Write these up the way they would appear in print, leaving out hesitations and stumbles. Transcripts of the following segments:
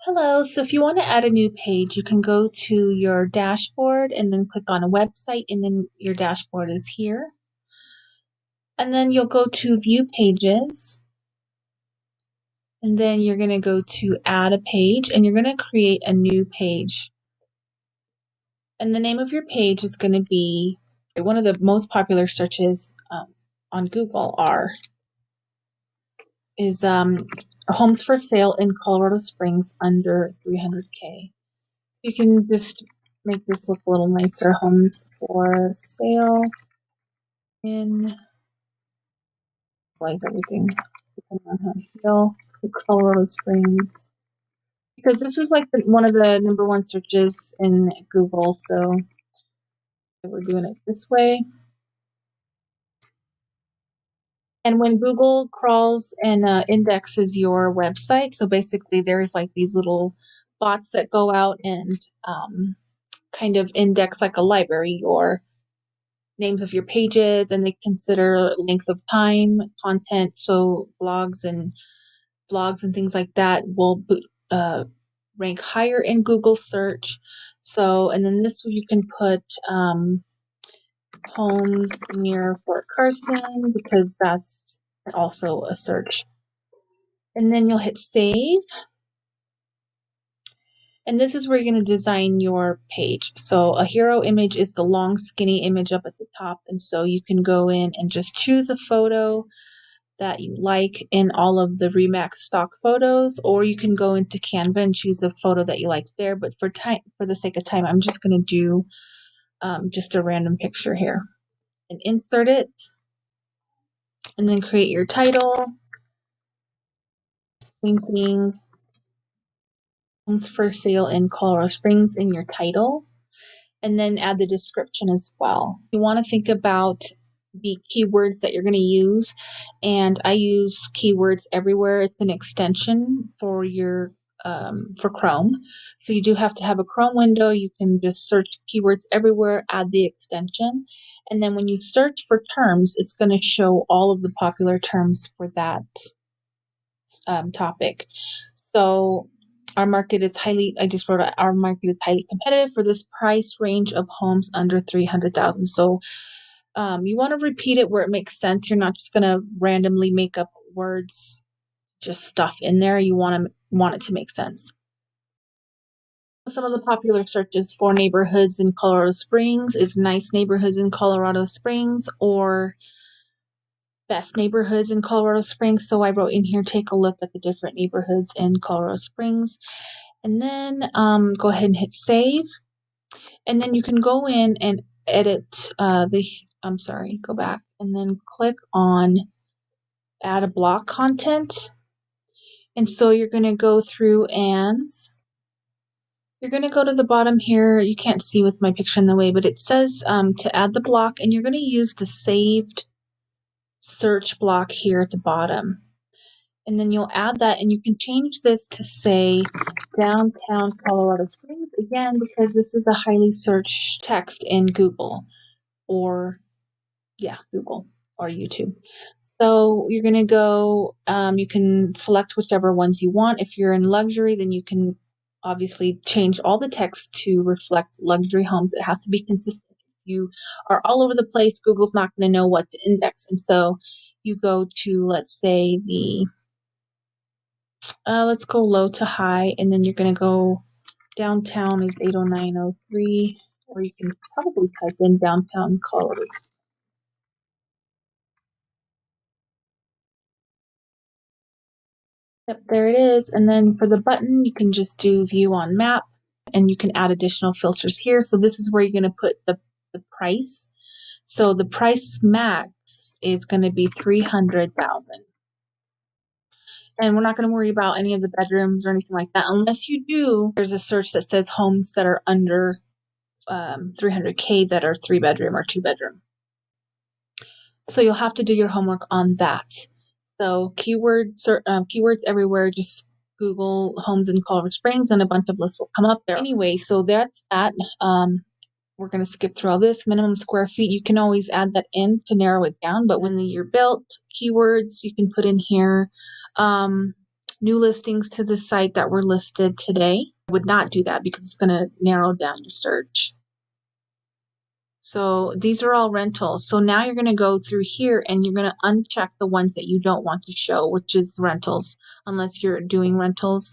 Hello, so if you want to add a new page, you can go to your dashboard and then click on a website, and then your dashboard is here. And then you'll go to View Pages, and then you're going to go to Add a Page, and you're going to create a new page. And the name of your page is going to be one of the most popular searches on Google is homes for sale in Colorado Springs under 300K. You can just make this look a little nicer. Homes for sale in, why is everything depending on how you feel, Colorado Springs. Because this is like one of the #1 searches in Google, so we're doing it this way. And when Google crawls and indexes your website, so basically there's like these little bots that go out and kind of index like a library your names of your pages, and they consider length of time, content, so blogs and vlogs and things like that will rank higher in Google search. So, and then this you can put homes near Fort Carson because that's also a search. And then you'll hit save. And this is where you're going to design your page. So a hero image is the long, skinny image up at the top. And so you can go in and just choose a photo that you like in all of the Remax stock photos, or you can go into Canva and choose a photo that you like there. But for the sake of time, I'm just going to do just a random picture here and insert it, and then create your title. Same thing, homes for sale in Colorado Springs in your title, and then add the description as well. You want to think about the keywords that you're going to use, and I use Keywords Everywhere. It's an extension for your for Chrome, so you do have to have a Chrome window. You can just search Keywords Everywhere, add the extension, and then when you search for terms, it's going to show all of the popular terms for that topic. So our market is I just wrote our market is highly competitive for this price range of homes under 300,000. So you want to repeat it where it makes sense. You're not just going to randomly make up words, just stuff in there. You want it to make sense. Some of the popular searches for neighborhoods in Colorado Springs is nice neighborhoods in Colorado Springs or best neighborhoods in Colorado Springs. So I wrote in here, take a look at the different neighborhoods in Colorado Springs. And then go ahead and hit save. And then you can go in and edit go back and then click on add a block content. And so you're going to go through and you're going to go to the bottom here. You can't see with my picture in the way, but it says to add the block, and you're going to use the saved search block here at the bottom. And then you'll add that, and you can change this to say downtown Colorado Springs, again, because this is a highly searched text in Google or Google or YouTube. So you're going to go, you can select whichever ones you want. If you're in luxury, then you can obviously change all the text to reflect luxury homes. It has to be consistent. If you are all over the place, Google's not going to know what to index. And so you go to, let's say, let's go low to high, and then you're going to go downtown is 80903, or you can probably type in downtown Colorado. Yep, there it is. And then for the button, you can just do view on map, and you can add additional filters here. So this is where you're going to put the price. So the price max is going to be 300,000. And we're not going to worry about any of the bedrooms or anything like that unless you do. There's a search that says homes that are under 300K that are 3-bedroom or 2-bedroom. So you'll have to do your homework on that. So keywords everywhere, just Google homes in Colorado Springs and a bunch of lists will come up there. Anyway, so that's that. We're going to skip through all this. Minimum square feet, you can always add that in to narrow it down, but when the year built, keywords, you can put in here new listings to the site that were listed today. I would not do that because it's going to narrow down your search. So these are all rentals. So now you're going to go through here and you're going to uncheck the ones that you don't want to show, which is rentals, unless you're doing rentals,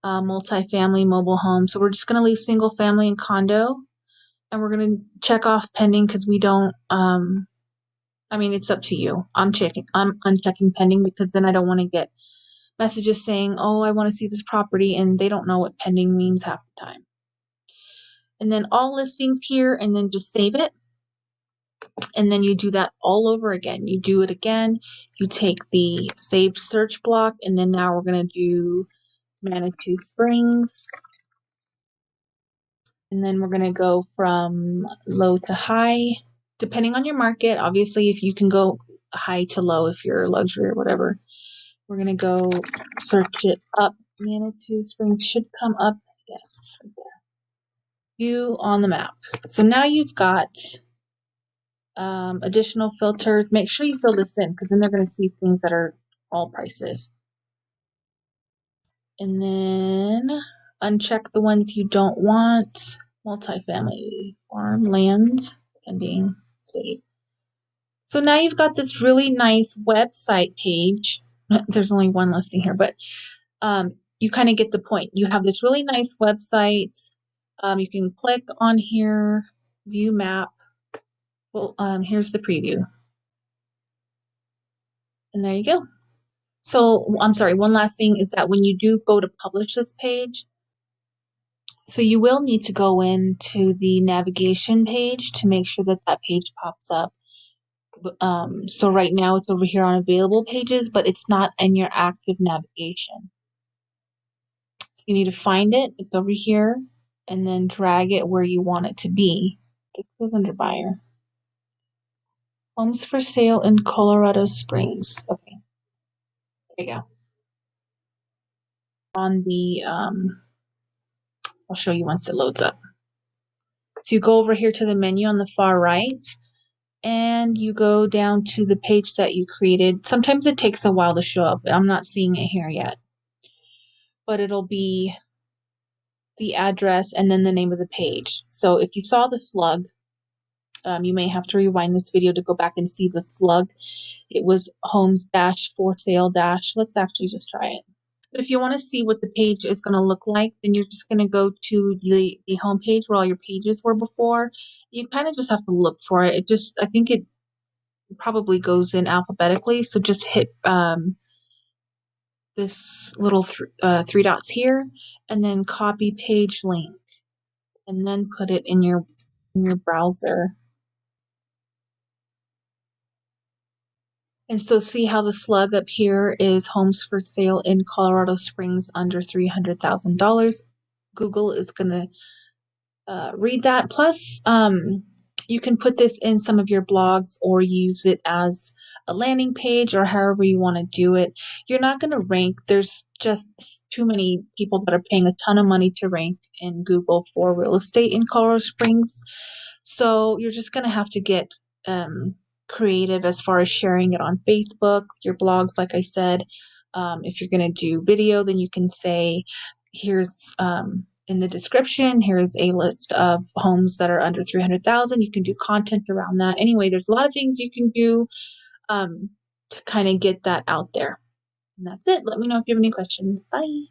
multifamily, mobile home. So we're just going to leave single family and condo, and we're going to check off pending because we don't, I mean, it's up to you. I'm unchecking pending because then I don't want to get messages saying, oh, I want to see this property, and they don't know what pending means half the time. And then all listings here, and then just save it. And then you do that all over again. You do it again. You take the saved search block, and then now we're going to do Manitou Springs. And then we're going to go from low to high, depending on your market. Obviously, if you can go high to low, if you're luxury or whatever, we're going to go search it up. Manitou Springs should come up. Yes, right there. You on the map. So now you've got additional filters. Make sure you fill this in because then they're going to see things that are all prices. And then uncheck the ones you don't want. Multifamily, farmland, pending, state. So now you've got this really nice website page. There's only one listing here, but you kind of get the point. You have this really nice website. You can click on here, view map. Well, here's the preview. And there you go. So I'm sorry, one last thing is that when you do go to publish this page, so you will need to go into the navigation page to make sure that that page pops up. So right now it's over here on available pages, but it's not in your active navigation. So you need to find it. It's over here, and then drag it where you want it to be. This goes under buyer. Homes for sale in Colorado Springs. Okay, there you go. On the, I'll show you once it loads up. So you go over here to the menu on the far right, and you go down to the page that you created. Sometimes it takes a while to show up. I'm not seeing it here yet, but it'll be the address and then the name of the page. So if you saw the slug, you may have to rewind this video to go back and see the slug. It was homes dash for sale dash. Let's actually just try it. But if you want to see what the page is going to look like, then you're just going to go to the home page where all your pages were before. You kind of just have to look for it. I think it probably goes in alphabetically. So just hit this little three dots here, and then copy page link, and then put it in your browser. And so see how the slug up here is homes for sale in Colorado Springs under $300,000. Google is going to read that. Plus, you can put this in some of your blogs or use it as a landing page or however you want to do it. You're not going to rank. There's just too many people that are paying a ton of money to rank in Google for real estate in Colorado Springs. So you're just going to have to get creative as far as sharing it on Facebook, your blogs, like I said. If you're going to do video, then you can say, here's in the description, here's a list of homes that are under 300,000. You can do content around that. Anyway, there's a lot of things you can do to kind of get that out there. And that's it. Let me know if you have any questions. Bye.